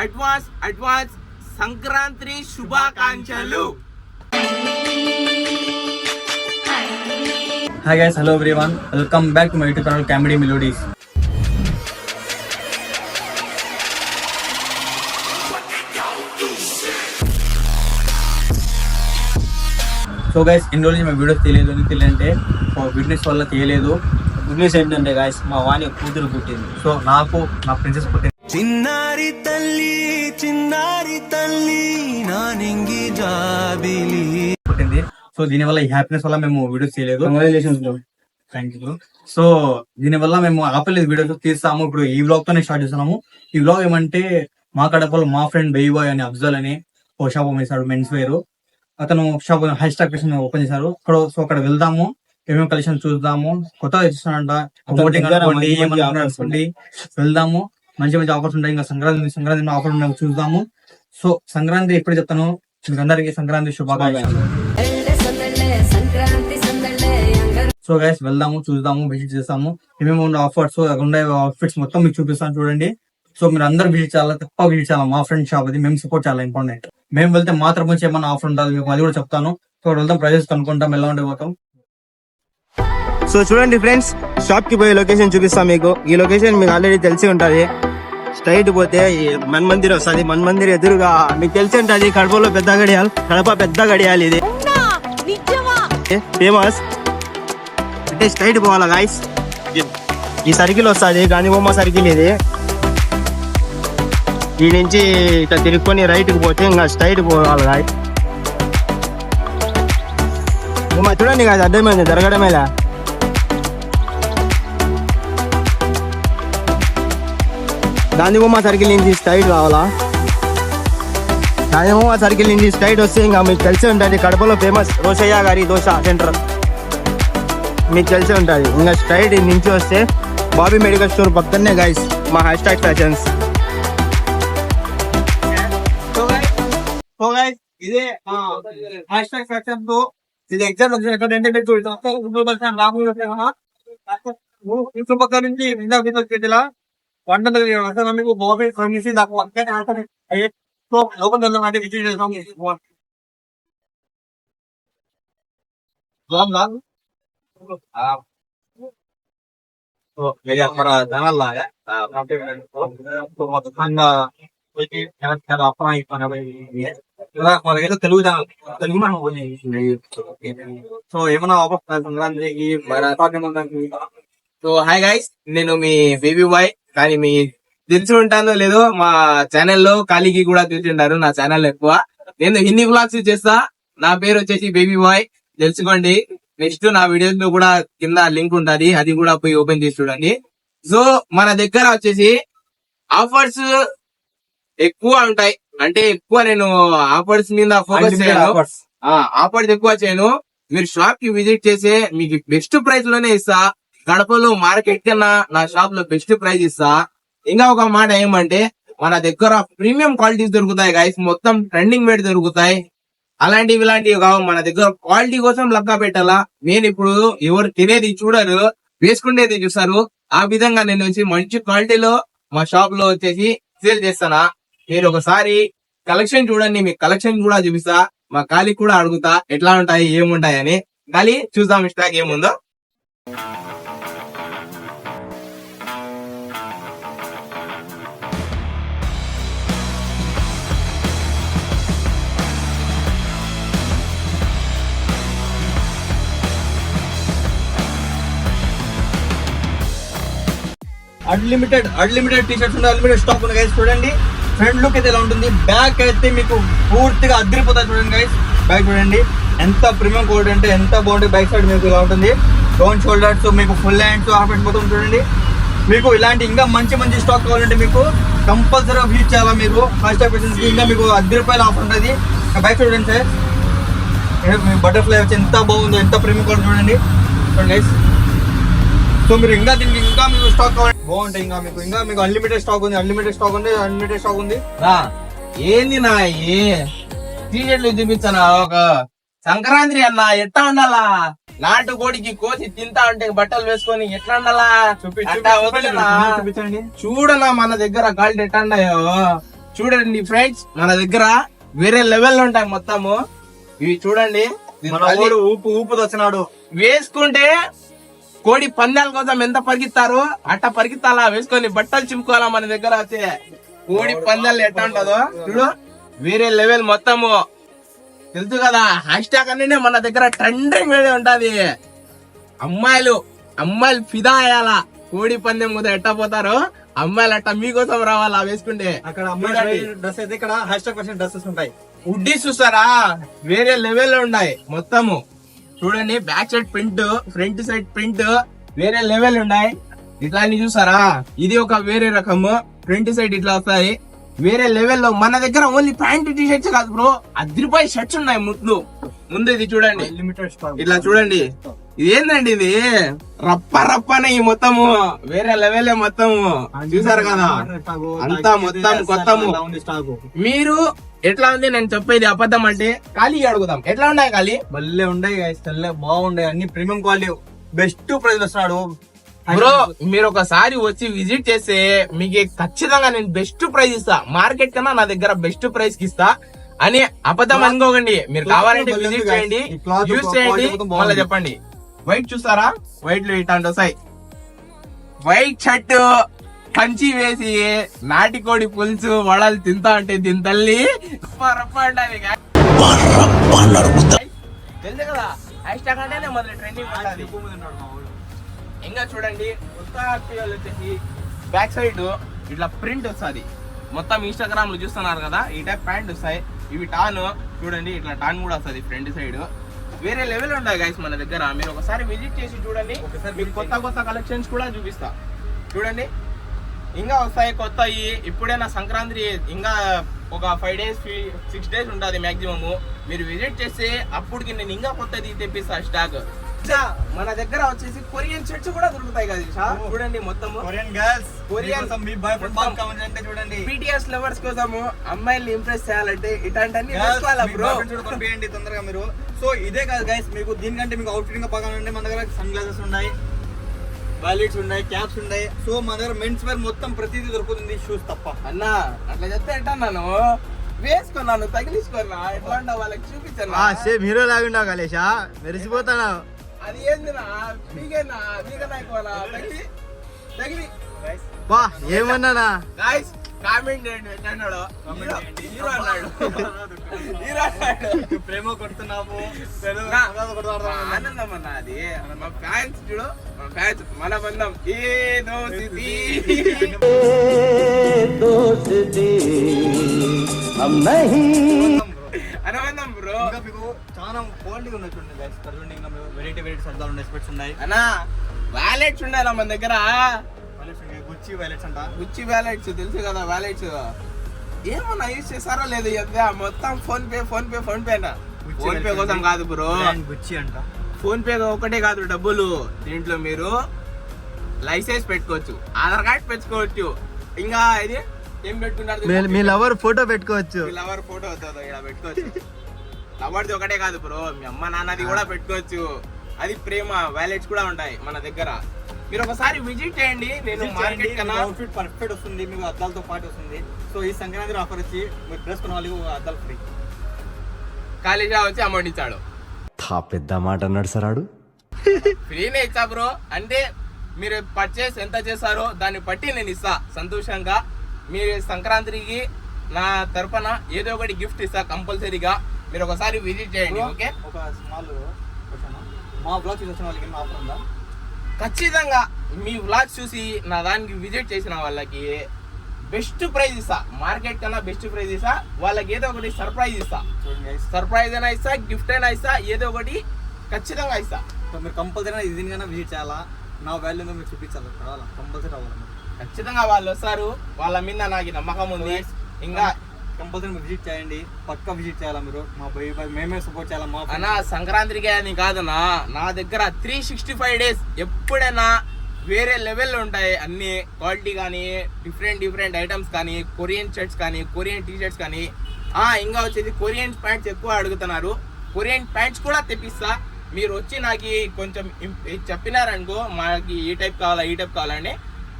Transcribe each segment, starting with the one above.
Advance Sankranti శుభాకాంక్షలు. Hi guys, hello everyone. Welcome back to my YouTube channel Comedy Melodies. So guys ఇన్ని రోజులు మా videos తెలియదు ఎందుకు తెలియంటే బిజినెస్ వల్ల తెలియలేదు. గుడ్ న్యూస్ ఏంటంటే గైస్ మా వాణి కూతురు పుట్టింది. సో నాకు నా ప్రిన్సెస్ పుట్టింది. చిన్నారి తల్లి నా నింగి జాబిలి పుట్టింది. సో దీనివల్ల ఈ హ్యాపీనెస్ వల్ల మేము వీడియోస్ చేయలేదు. Congratulations bro. Thank you. So దీనివల్ల మేము ఆపలేదు వీడియోస్ తీస్తాము. ఇప్పుడు ఈ వ్లాగ్ తోనే స్టార్ట్ చేస్తున్నాము. ఈ వ్లాగ్ ఏమంటే మా కడపలో మా ఫ్రెండ్ బేబీ బాయ్ అని అఫ్జల్ అని ఓ షాప్ ఓపెన్ చేశాడు, మెన్స్ వేర్. అతను shop high stock collection open చేశారు. అక్కడ వెళ్దాము, ఏమేమి కలెక్షన్ చూద్దాము. కొత్తగా ఇస్తున్నాడంట, వెళ్దాము. మంచి మంచి ఆఫర్స్ ఉంటాయి. ఇంకా సంక్రాంతి ఆఫర్ ఉన్నాయి, చూద్దాము. సో సంక్రాంతి ఎప్పుడు చెప్తాను మీకు అందరికి సంక్రాంతి శుభాకాంక్షలు. సో గైస్ వెళ్దాము, చూద్దాము, విజిట్ చేస్తాము. ఏమేమి ఉన్న ఆఫర్స్ ఉండే అవుట్ఫిట్స్ మొత్తం మీకు చూపిస్తాను చూడండి. సో మీరు అందరు విజిట్ చేయాలి, తప్ప విజిట్ చేయాలి. మా ఫ్రెండ్ షాప్ అది, మేము సపోర్ట్ చాలా ఇంపార్టెంట్. మేము వెళ్తే మాత్రం నుంచి ఏమన్నా ఆఫర్ ఉంటుంది మీకు అది కూడా చెప్తాను. సో వెళ్తాం, ప్రైజెస్ కనుక్కుంటాం, ఎలా ఉండే పోతాం. సో చూడండి ఫ్రెండ్స్, షాప్ కి పోయే లొకేషన్ చూపిస్తాం మీకు. ఈ లొకేషన్ మీకు ఆల్రెడీ తెలిసి ఉంటది. స్ట్రైట్ పోతే మన్మందిర్ వస్తుంది. మన్మందిర్ ఎదురుగా మీకు తెలిసి ఉంటది కడపలో పెద్ద గడియాల్, కడప పెద్ద గడియాల్ ఇది ఫేమస్. అంటే స్ట్రైట్ పోవాలా గాయస్. ఈ సర్కిల్ వస్తుంది, గాంధీబొమ్మ సర్కిల్ ఇది. ఈ నుంచి ఇట్లా తిరుక్కొని రైట్ కి పోతే ఇంకా స్ట్రైట్ పోవాలి గాయస్. చూడండి కాదు అర్థమైంది జరగడమేలా. గాంధీబొమ్మ సర్కిల్ నుంచి స్ట్రైట్ రావాలా. గాంధీబొమ్మ సర్కిల్ నుంచి స్ట్రైట్ వస్తే ఇంకా మీకు తెలిసి ఉంటుంది కడపలో ఫేమస్ రోషయ్య గారి దోశ సెంటర్ మీకు తెలిసి ఉంటుంది. ఇంకా స్ట్రైట్ నుంచి వస్తే బాబీ మెడికల్ స్టోర్ పక్కనే గైస్ మా హ్యాష్ ట్యాగ్ ఫ్యాషన్స్. ఇదే హ్యాష్ ట్యాగ్ ఫ్యాషన్ తో ఇది ఎగ్జామ్ ఏంటంటే పక్క నుంచి వంట మీకు బాబీ ఫ్రెండ్స్ నాకు లోపల విజిట్ చేస్తాం. తెలుగు సో ఏమన్నా సంక్రాంతికి. సో హాయ్ గైస్, నేను మీ బేబీ బాయ్. కానీ మీ తెలిసి ఉంటానో లేదో మా ఛానల్లో ఖాళీకి కూడా చూసింటారు. నా ఛానల్ ఎక్కువ నేను హిందీ వ్లాగ్స్ చేస్తా. నా పేరు వచ్చేసి బేబీ బాయ్, తెలుసుకోండి. నెక్స్ట్ నా వీడియోస్ లో కూడా కింద లింక్ ఉంటది, అది కూడా పోయి ఓపెన్ చేసి చూడండి. సో మన దగ్గర వచ్చేసి ఆఫర్స్ ఎక్కువ ఉంటాయి. అంటే ఎక్కువ నేను ఆఫర్స్ మీద ఫోకస్ చేయను. ఆఫర్స్ ఎక్కువ చేయను. మీరు షాప్ కి విజిట్ చేసే మీకు బెస్ట్ ప్రైస్ లోనే ఇస్తా. గడపలో మార్కెట్ కన్నా నా షాప్ లో బెస్ట్ ప్రైస్ ఇస్తా. ఇంకా ఒక మాట ఏమంటే మన దగ్గర ప్రీమియం క్వాలిటీస్ దొరుకుతాయి గైస్. మొత్తం ట్రెండింగ్ వేట్ దొరుకుతాయి. అలాంటివి ఇలాంటివి కావు. మన దగ్గర క్వాలిటీ కోసం లెక్క పెట్టాలా. నేను ఇప్పుడు ఎవరు తినేది చూడరు, వేసుకునేది చూస్తారు. ఆ విధంగా నేను వచ్చి మంచి క్వాలిటీలో మా షాప్ లో వచ్చేసి సేల్ చేస్తానా. మీరు ఒకసారి కలెక్షన్ చూడండి, మీకు కలెక్షన్ కూడా చూపిస్తా. మా ఖాళీ కూడా అడుగుతా ఎట్లా ఉంటాయి ఏముంటాయి అని. ఖాళీ చూద్దాం స్టాక్ ఏముందో. అన్లిమిటెడ్ టీ షర్ట్స్ ఉన్నాయి, అన్లిమిటెడ్ స్టాక్ ఉన్నాయి గైస్. చూడండి ఫ్రంట్ లుక్ అయితే ఎలా ఉంటుంది, బ్యాక్ అయితే మీకు పూర్తిగా అదిరిపోతుంది. చూడండి గైస్, బ్యాక్ చూడండి ఎంత ప్రీమియం క్వాలిటీ అంటే ఎంత బాగుంటుంది. బ్యాక్ సైడ్ మీకు ఇలా ఉంటుంది, డౌన్ షోల్డర్స్, మీకు ఫుల్ హ్యాండ్స్, హాఫ్ హ్యాండ్స్ మొత్తం చూడండి. మీకు ఇలాంటి ఇంకా మంచి మంచి స్టాక్ కావాలంటే మీకు కంపల్సరీగా విజిట్ చేయాలా. మీరు ఫస్ట్ ఆఫీసెస్ ఇంకా మీకు 10 రూపాయల ఆఫర్ ఉంటుంది. బ్యాక్ చూడండి సార్, బటర్ఫ్లై వచ్చి ఎంత బాగుందో, ఎంత ప్రీమియం క్వాలిటీ చూడండి. చూడండి గైస్. సో మీరు ఇంకా దీనికి ఇంకా మీకు స్టాక్ కావాలి బాగుంటాయి. ఇంకా మీకు అన్లిమిటెడ్ స్టాక్ ఉంది, అన్లిమిటెడ్ స్టాక్ ఉంది. ఏంది నా ఏ టీషర్ట్లు చూపించానా. ఒక సంక్రాంతి అన్న ఎట్లా ఉండాలా, నాటు కోడికి కోసి తింటా ఉంటే బట్టలు వేసుకొని ఎట్లా ఉండాలా చూపించండి. చూడనా మన దగ్గర క్వాలిటీ ఎట్లా ఉన్నాయో. చూడండి ఫ్రెండ్స్, మన దగ్గర వేరే లెవెల్ ఉంటాయి మొత్తము. ఇవి చూడండి, మన వాడు ఊపుతో వచ్చినాడు. వేసుకుంటే కోడి పందాల కోసం ఎంత పరిగెత్తారో అట్ట పరిగెత్తాలా, వేసుకొని బట్టలు చింపుకోవాలా. మన దగ్గర వచ్చే కోడి పందాలు ఎట్లా ఉంటుందో చూడు, వేరే లెవెల్ మొత్తము. తెలుసు కదా, హ్యాష్ ట్యాగ్ అనేది మన దగ్గర ట్రెండింగ్ మీద ఉంటది. అమ్మాయిలు ఫిదా అయ్యాలా, కోడి పందెం మీద ఎట్టా పోతారో అమ్మాయిలు అట్ట మీకోసం రావాలా వేసుకుంటే. అక్కడ అమ్మాయి డ్రెస్ అయితే ఇక్కడ #% డ్రెస్సెస్ ఉంటాయి. ఉడ్డీ చూస్తారా, వేరే లెవెల్ లో ఉన్నాయి మొత్తము. చూడండి, back side print, front side print వేరే లెవెల్ ఉన్నాయి. ఇట్లా అన్ని చూసారా, ఇది ఒక వేరే రకము. ఫ్రంట్ సైడ్ ఇట్లా వస్తాయి, వేరే లెవెల్ లో. మన దగ్గర ఓన్లీ ప్యాంట్ టీ షర్ట్స్ కాదు బ్రో, ₹10 షర్ట్స్ ఉన్నాయి ముందు. ఇది చూడండి, లిమిటెడ్ స్టాక్. ఇట్లా చూడండి. ఇది ఏందండి, ఇది రప్పనే ఈ మొత్తము వేరే లెవెల్ మొత్తము. చూసారు కదా, అంతా మొత్తం కొత్తము. మీరు ఎట్లా ఉంది నేను చెప్పేది అబద్ధం అంటే ఖాళీ అడుగుదాం. ఎట్లా ఉన్నాయి ఖాళీ? భలే ఉన్నాయి guys, తెల్ల బాగుండే, అన్ని ప్రీమియం క్వాలిటీ, బెస్ట్ ప్రైస్ వస్తున్నాడు బ్రో. మీరు ఒకసారి వచ్చి విజిట్ చేస్తే మీకు ఖచ్చితంగా నేను బెస్ట్ ప్రైస్ ఇస్తా, మార్కెట్ కన్నా నా దగ్గర బెస్ట్ ప్రైస్ కి ఇస్తా అని అబద్ధం అనుకోకండి. మీరు కావాలంటే విజిట్ చేయండి, యూజ్ చేయండి, మళ్ళీ చెప్పండి. వైట్ చూస్తారా, వైట్ లో ఇట్లాంటి వస్తాయి. వైట్ షర్ట్ కంచి వేసి నాటికోడి పులుసు వడలు తింటా అంటే దీని తల్లి రప్ప అంటారు. తెలుసు కదా, హ్యాష్ ట్యాగ్ అంటేనే మొదలు ట్రెండింగ్ ఉంటుంది. ఇంకా చూడండి, కొత్త యాక్టివాలు వచ్చేసి బ్యాక్ సైడ్ ఇట్లా ప్రింట్ వస్తుంది. మొత్తం ఇన్స్టాగ్రామ్ లో చూస్తున్నారు కదా, ఈ టైప్ ప్యాంట్ వస్తాయి. ఇవి టాన్ చూడండి, ఇట్లా టాన్ కూడా వస్తుంది ఫ్రంట్ సైడ్. వేరే లెవెల్ ఉంటాయి గైస్ మన దగ్గర. మీరు ఒకసారి విజిట్ చేసి చూడండి, మీకు కొత్త కలెక్షన్స్ కూడా చూపిస్తా. చూడండి, ఇంకా వస్తాయి కొత్తవి. ఇప్పుడే నా సంక్రాంతి ఇంకా ఒక 5 days 6 days ఉంటుంది మాక్సిమము. మీరు విజిట్ చేస్తే అప్పటికి నేను ఇంకా కొత్తది తెప్పిస్తా స్టాక్. మన దగ్గర వచ్చేసి కొరియన్ షర్ట్స్ కూడా దొరుకుతాయి కదా. చూడండి, మొత్తం కొరియన్ గర్ల్స్, కొరియన్ మీ బాయ్ ఫ్రెండ్ బాగా కావాలంటే చూడండి. BTS లవర్స్ కోసము అమ్మాయిల్ని ఇంప్రెస్ చేయాలంటే ఇట్లాంటి బ్రో పంపించండి తొందరగా మీరు. సో ఇదే కాదు గైస్, మీకు దీనికంటే మీకు అవుట్ ఫిట్టింగ్ బాగా ఉండే మన దగ్గర సన్ గ్లాసెస్ ఉన్నాయి, వాలెట్స్ ఉన్నాయి, క్యాప్స్ ఉన్నాయి. సో మన దగ్గర మెన్స్ వేర్ మొత్తం ప్రతిదీ దొరుకుతుంది, షూస్ తప్ప. అన్నా అట్లా చెప్తే ఎట్టన్నాను, వేసుకున్నాను, తగిలించుకున్నా, ఎట్లా ఉంటా వాళ్ళకి చూపించాను. హీరో లాగుండవు కలేషా, మెరిసిపోతానా. అది ఏందినా, మీకేనా అయిపోనా తగిలి బా ఏమన్నానా. గాయ్స్ కామెంట్ చేయండి, ఎట్లన్నాడు హీరో అన్నాడు. ప్రేమ కొడుతున్నాము, ఆనందం అన్న. అది మా ఫ్యాన్స్ చూడు, మా ఫ్యాన్స్, మన బంధం ఏదో అనుబంధం బ్రో. ఇంకా మీకు చాలా క్వాలిటీ ఉన్నాయి చూడండి గైస్. చూడండి, ఇంకా వెరైటీ సర్దాలు ఉన్నాయి, స్పెట్స్ ఉన్నాయి. అన్నా వ్యాలెట్స్ ఉండాలి మన దగ్గర. గుచ్చి వ్యాలెట్స్ అంట, గుచ్చి వ్యాలెట్స్ తెలుసు కదా. వ్యాలెట్స్ ఏమన్నా యూజ్ చేస్తారో లేదు, మొత్తం ఫోన్ పే అన్న. ఫోన్ పే కోసం కాదు బ్రో, గుచ్చి అంట. ఫోన్ పే ఒకటే కాదు డబ్బులు. దీంట్లో మీరు లైసెన్స్ పెట్టుకోవచ్చు, ఆధార్ కార్డ్ పెట్టుకోవచ్చు, ఇంకా ఇది ఏం పెట్టుకున్నారు, మీ లవర్ ఫోటో పెట్టుకోవచ్చు. లవర్ ఫోటో అవుతుంది ఇక్కడ పెట్టుకోవచ్చు. లవర్ది ఒకటే కాదు బ్రో, మీ అమ్మ నాన్నది కూడా పెట్టుకోవచ్చు. అది ప్రేమ వ్యాలెట్స్ కూడా ఉంటాయి మన దగ్గర. మీరు ఒకసారి విజిట్ చేయండి. నేను మార్కెట్ కన్నా అవుట్ఫిట్ పర్ఫెక్ట్ వస్తుంది, మీకు అద్దాలతో పాటు వస్తుంది. సో ఈ సంక్రాంతి ఆఫర్ వచ్చి మీరు డ్రెస్ కొన్న వాళ్ళకి అద్దాలు ఫ్రీ. కాలేజా వచ్చి అమౌంట్ ఇచ్చాడు, పెద్ద మాట అన్నాడు సరాడు. ఫ్రీనే ఇచ్చా బ్రో. అంటే మీరు పర్చేస్ ఎంత చేస్తారో దాన్ని బట్టి నేను ఇస్తా సంతోషంగా. మీరు సంక్రాంతికి నా తరపున ఏదో ఒకటి గిఫ్ట్ ఇస్తా కంపల్సరీగా. మీరు ఒకసారి విజిట్ చేయండి. ఓకే, ఒక స్మాల్ క్వశ్చన్, మా బ్లాగ్ చూసి వచ్చిన వాళ్ళకి ఆఫర్ ఉందా? ఖచ్చితంగా మీ వ్లాగ్స్ చూసి నా దానికి విజిట్ చేసిన వాళ్ళకి బెస్ట్ ప్రైజ్ ఇస్తా, మార్కెట్ కన్నా బెస్ట్ ప్రైజ్ ఇస్తా. వాళ్ళకి ఏదో ఒకటి సర్ప్రైజ్ ఇస్తా. సర్ప్రైజ్ అయినా ఇస్తా, గిఫ్ట్ అయినా ఇస్తా, ఏదో ఒకటి ఖచ్చితంగా ఇస్తా. సో మీరు కంపల్సరీ దీనికైనా విజిట్ చేయాలా, నా వాల్యూ మీరు చూపించాలి, రావాలా, కంపల్సరీ రావాలి. ఖచ్చితంగా వాళ్ళు వస్తారు, వాళ్ళ మీద నాకు నమ్మకం ఉంది. ఇంకా కంపల్సరీ విజిట్ చేయండి, పక్కా విజిట్ చేయాలా మీరు. మా బై మేమే సపోర్ట్ చేయాలా. మా అన్నా సంక్రాంతికి అని కాదన్నా, నా దగ్గర 365 days ఎప్పుడైనా వేరే లెవెల్లో ఉంటాయి అన్ని క్వాలిటీ కానీ, డిఫరెంట్ ఐటమ్స్ కానీ, కొరియన్ షర్ట్స్ కానీ, కొరియన్ టీ షర్ట్స్ కానీ. ఇంకా వచ్చేసి కొరియన్ ప్యాంట్స్ ఎక్కువ అడుగుతున్నారు, కొరియన్ ప్యాంట్స్ కూడా తెప్పిస్తా. మీరు వచ్చి నాకు కొంచెం చెప్పినారనుకో, మాకు ఈ టైప్ కావాలా ఈ టైప్ కావాలని,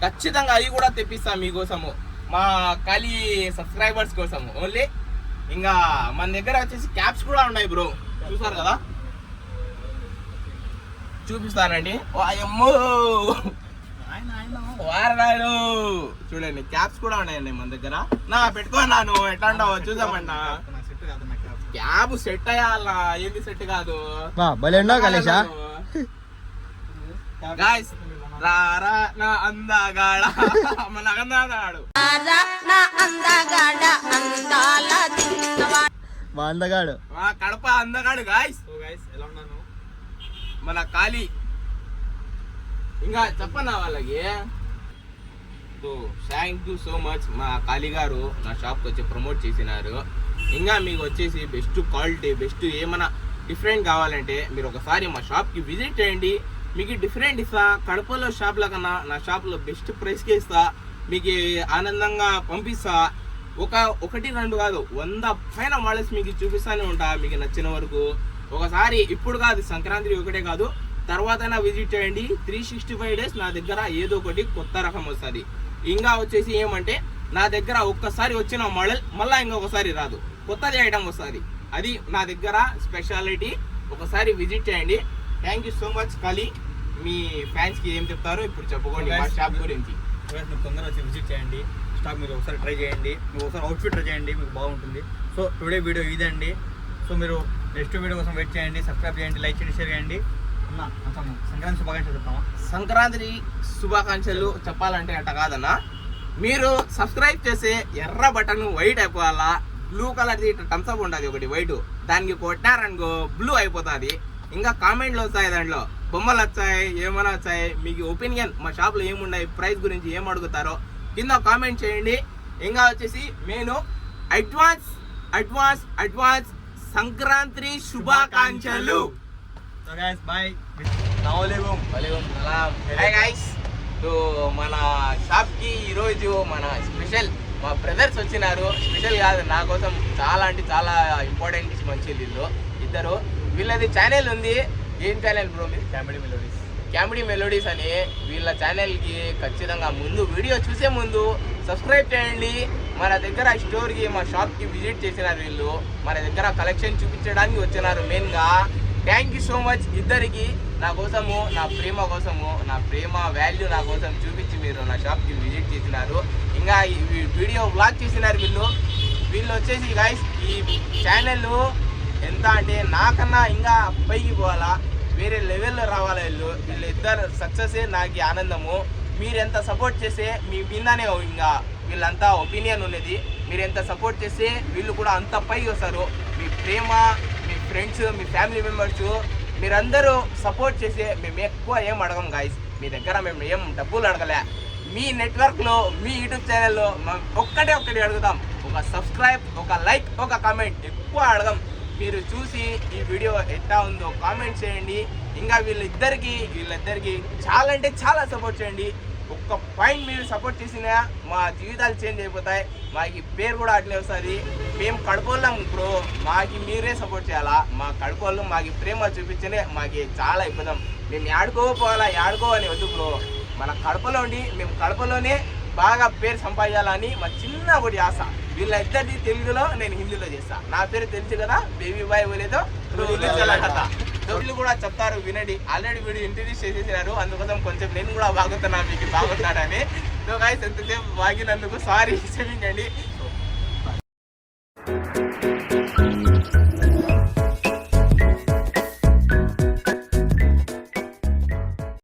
ఖచ్చితంగా అవి కూడా తెప్పిస్తా మీకోసము. మా ఖాళీ సబ్స్క్రైబర్స్ కోసం ఓన్లీ. ఇంకా మన దగ్గర వచ్చేసి క్యాప్స్ కూడా ఉన్నాయి బ్రో, చూసారు కదా, చూపిస్తానండి. అమ్మో వారనాడు చూడండి, క్యాప్స్ కూడా ఉన్నాయండి మన దగ్గర. నా పెట్టుకున్నాను, ఎట్లా అంటావు చూసామన్నా. క్యాబ్ సెట్ అయ్యాలా, ఏంది సెట్ కాదు. భలే ఉన్నావు కలేషా. గాయ్స్ రారా నా అందగాడ, మన అందగాడు మా అందగాడు, మా కడప అందగాడు. గాయ్స్ ఎలా ఉన్నాను మన ఖాళీ. ఇంకా చెప్పన్నా వాళ్ళకి. So thank you so much మా ఖాళీ గారు నా షాప్కి వచ్చి ప్రమోట్ చేసినారు. ఇంకా మీకు వచ్చేసి బెస్ట్ క్వాలిటీ, బెస్ట్ ఏమైనా డిఫరెంట్ కావాలంటే మీరు ఒకసారి మా షాప్కి విజిట్ చేయండి. మీకు డిఫరెంట్ ఇస్తా, కడపలో షాప్ల కన్నా నా షాప్లో బెస్ట్ ప్రైస్కి ఇస్తా, మీకు ఆనందంగా పంపిస్తా. ఒకటి రెండు కాదు, 100 పైన మోడల్స్ మీకు చూపిస్తానే ఉంటా, మీకు నచ్చిన వరకు. ఒకసారి ఇప్పుడు కాదు, సంక్రాంతి ఒకటే కాదు, తర్వాత విజిట్ చేయండి. 365 days నా దగ్గర ఏదో ఒకటి కొత్త రకం వస్తుంది. ఇంకా వచ్చేసి ఏమంటే నా దగ్గర ఒక్కసారి వచ్చిన మోడల్ మళ్ళీ ఇంకొకసారి రాదు, కొత్తది ఐటమ్ వస్తుంది. అది నా దగ్గర స్పెషాలిటీ. ఒకసారి విజిట్ చేయండి. థ్యాంక్ యూ సో మచ్ ఖాళీ. మీ ఫ్యాన్స్ కి ఏం చెప్తారో ఇప్పుడు చెప్పుకోండి మా షాప్ గురించి. మీరు తొందరగా వచ్చి విజిట్ చేయండి, స్టాక్ మీరు ఒకసారి ట్రై చేయండి, మీరు ఒకసారి అవుట్ఫిట్ ట్రై చేయండి, మీకు బాగుంటుంది. సో టుడే వీడియో ఇదండి. సో మీరు నెక్స్ట్ వీడియో కోసం వెయిట్ చేయండి, సబ్స్క్రైబ్ చేయండి, లైక్ చేయండి, షేర్ చేయండి. అన్న సంక్రాంతి శుభాకాంక్షలు చెప్తామా? సంక్రాంతి శుభాకాంక్షలు చెప్పాలంటే అట్ట కాదన్నా, మీరు సబ్స్క్రైబ్ చేసే ఎర్ర బటన్ వైట్ అయిపోవాలా, బ్లూ కలర్ది థమ్స్అప్ ఉంటుంది ఒకటి వైట్, దానికి కొట్టారనుకో బ్లూ అయిపోతుంది. ఇంకా కామెంట్లు వస్తాయి, దాంట్లో బొమ్మలు వచ్చాయి, ఏమైనా వచ్చాయి, మీకు ఒపీనియన్ మా షాప్లో ఏమున్నాయి, ప్రైస్ గురించి ఏం అడుగుతారో కింద కామెంట్ చేయండి. ఇంకా వచ్చేసి నేను అడ్వాన్స్ అడ్వాన్స్ అడ్వాన్స్ సంక్రాంతి శుభాకాంక్షలు. So guys bye. అస్సలాముఅలైకుం. Hi guys. సో మన షాప్కి ఈరోజు మన స్పెషల్ మా బ్రదర్స్ వచ్చినారు. స్పెషల్ కాదు, నా కోసం చాలా అంటే చాలా ఇంపార్టెంట్ మంచి వీళ్ళు ఇద్దరు. వీళ్ళది ఛానల్ ఉంది. ఏం ఛానల్ బ్రో మీరు? కామెడీ మెలోడీస్ అని. వీళ్ళ ఛానల్కి ఖచ్చితంగా ముందు వీడియో చూసే ముందు సబ్స్క్రైబ్ చేయండి. మన దగ్గర స్టోర్కి మా షాప్కి విజిట్ చేసినారు వీళ్ళు. మన దగ్గర కలెక్షన్ చూపించడానికి వచ్చినారు మెయిన్గా. థ్యాంక్ యూ సో మచ్ ఇద్దరికి. నా కోసము, నా ప్రేమ కోసము, నా ప్రేమ వాల్యూ నా కోసం చూపించి మీరు నా షాప్కి విజిట్ చేసినారు. ఇంకా ఈ వీడియో వ్లాగ్ చేసినారు వీళ్ళు వచ్చేసి గైస్ ఈ ఛానల్ ఎంత అంటే నాకన్నా ఇంకా పైకి పోవాలా, వేరే లెవెల్లో రావాలా. వీళ్ళిద్దరు సక్సెస్ నాకు ఆనందము. మీరు ఎంత సపోర్ట్ చేస్తే మీ విన్నానే ఇంకా వీళ్ళంతా ఒపీనియన్ ఉన్నది. మీరు ఎంత సపోర్ట్ చేస్తే వీళ్ళు కూడా అంత పైకి వస్తారు. మీ ప్రేమ, మీ ఫ్రెండ్స్, మీ ఫ్యామిలీ మెంబర్స్ మీరందరూ సపోర్ట్ చేస్తే మేము ఎక్కువ ఏం అడగం గాయస్. మీ దగ్గర మేము ఏం డబ్బులు అడగలే. మీ నెట్వర్క్లో, మీ యూట్యూబ్ ఛానల్లో ఒక్కటి అడుగుతాం, ఒక సబ్స్క్రైబ్, ఒక లైక్, ఒక కామెంట్. ఎక్కువ అడగం. మీరు చూసి ఈ వీడియో ఎట్లా ఉందో కామెంట్ చేయండి. ఇంకా వీళ్ళిద్దరికి చాలా అంటే చాలా సపోర్ట్ చేయండి. ఒక్క పాయింట్ మీరు సపోర్ట్ చేసినా మా జీవితాలు చేంజ్ అయిపోతాయి. మాకు పేరు కూడా అట్లే వస్తుంది. మేము కడుపుళ్ళం బ్రో, మాకు మీరే సపోర్ట్ చేయాలా. మా కడుపుళ్ళు మాకు ప్రేమ చూపించనే మాకు చాలా ఇబ్బంది. మేము ఆడుకో అని వద్దు బ్రో. మన కడపలో ఉండి మేము కడపలోనే బాగా పేరు సంపాదించాలని మా చిన్న ఒకటి ఆశ. వీళ్ళిద్దరిది తెలుగులో, నేను హిందీలో చేస్తా. నా పేరు తెలుసు కదా, బేబీ బాయ్ పోలేదో వీళ్ళు కూడా చెప్తారు వినండి. ఆల్రెడీ వీడియో ఇంట్రడ్యూస్ చేసేసినారు, అందుకోసం కొంచెం నేను కూడా బాగుతున్నా, మీకు బాగుతున్నాడని. సో గైస్ ఎంతసేపు బాగినందుకు సారీ, క్షమించండి.